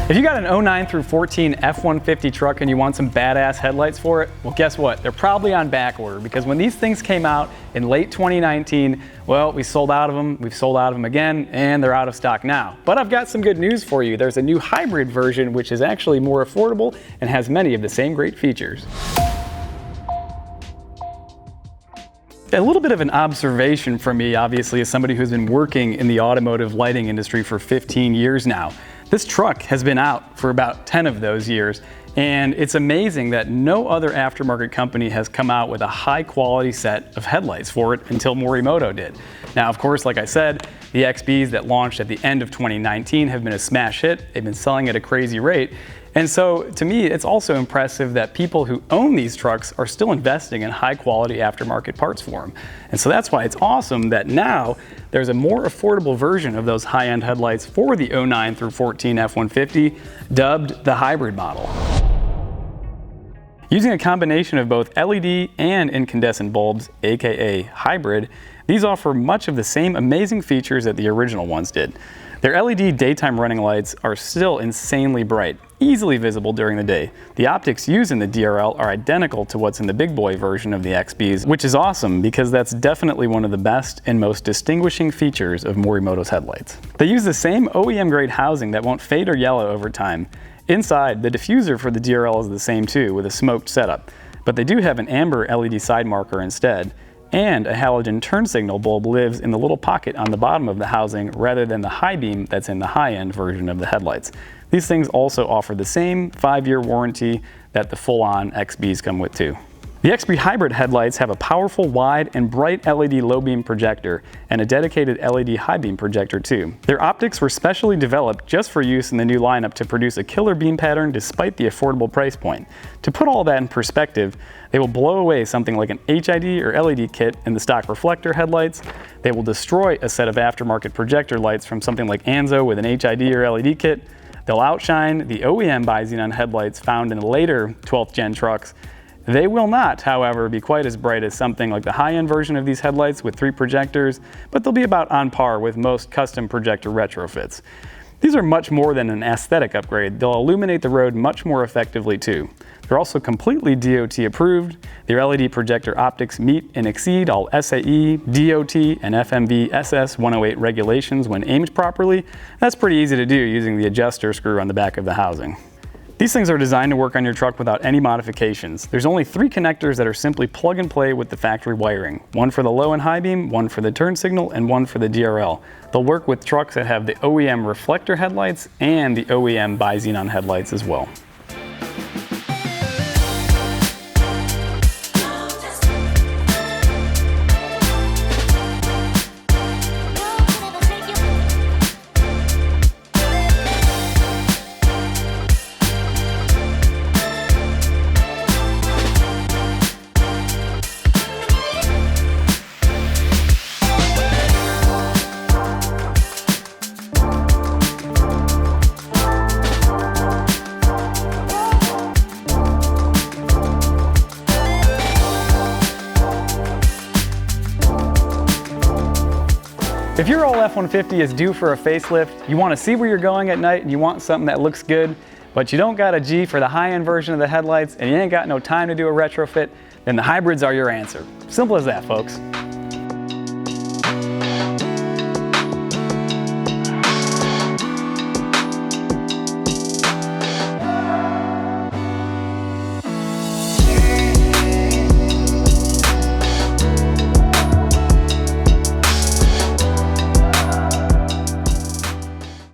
If you got an 09 through 14 F150 truck and you want some badass headlights for it, well guess what? They're probably on back order, because when these things came out in late 2019, well, we sold out of them, we've sold out of them again, and they're out of stock now. But I've got some good news for you. There's a new hybrid version which is actually more affordable and has many of the same great features. A little bit of an observation from me, obviously, as somebody who's been working in the automotive lighting industry for 15 years now. This truck has been out for about 10 of those years, and it's amazing that no other aftermarket company has come out with a high quality set of headlights for it until Morimoto did. Now, of course, like I said, the XBs that launched at the end of 2019 have been a smash hit. They've been selling at a crazy rate. And so to me, it's also impressive that people who own these trucks are still investing in high quality aftermarket parts for them. And so that's why it's awesome that now there's a more affordable version of those high-end headlights for the 09 through 14 F-150, dubbed the hybrid model. Using a combination of both LED and incandescent bulbs, aka hybrid, these offer much of the same amazing features that the original ones did. Their LED daytime running lights are still insanely bright, easily visible during the day. The optics used in the DRL are identical to what's in the big boy version of the XBs, which is awesome because that's definitely one of the best and most distinguishing features of Morimoto's headlights. They use the same OEM grade housing that won't fade or yellow over time. Inside, the diffuser for the DRL is the same too, with a smoked setup, but they do have an amber LED side marker instead. And a halogen turn signal bulb lives in the little pocket on the bottom of the housing rather than the high beam that's in the high-end version of the headlights. These things also offer the same 5-year warranty that the full-on XBs come with too. The XB hybrid headlights have a powerful wide and bright LED low beam projector and a dedicated LED high beam projector too. Their optics were specially developed just for use in the new lineup to produce a killer beam pattern despite the affordable price point. To put all that in perspective, they will blow away something like an HID or LED kit in the stock reflector headlights. They will destroy a set of aftermarket projector lights from something like Anzo with an HID or LED kit. They'll outshine the OEM bi-xenon headlights found in later 12th gen trucks. They will not, however, be quite as bright as something like the high-end version of these headlights with 3 projectors, but they'll be about on par with most custom projector retrofits. These are much more than an aesthetic upgrade. They'll illuminate the road much more effectively too. They're also completely DOT approved. Their LED projector optics meet and exceed all SAE, DOT, and FMV SS 108 regulations when aimed properly. That's pretty easy to do using the adjuster screw on the back of the housing. These things are designed to work on your truck without any modifications. There's only 3 connectors that are simply plug and play with the factory wiring. One for the low and high beam, one for the turn signal, and one for the DRL. They'll work with trucks that have the OEM reflector headlights and the OEM bi-xenon headlights as well. If your old F-150 is due for a facelift, you want to see where you're going at night and you want something that looks good, but you don't got a G for the high-end version of the headlights and you ain't got no time to do a retrofit, then the hybrids are your answer. Simple as that, folks.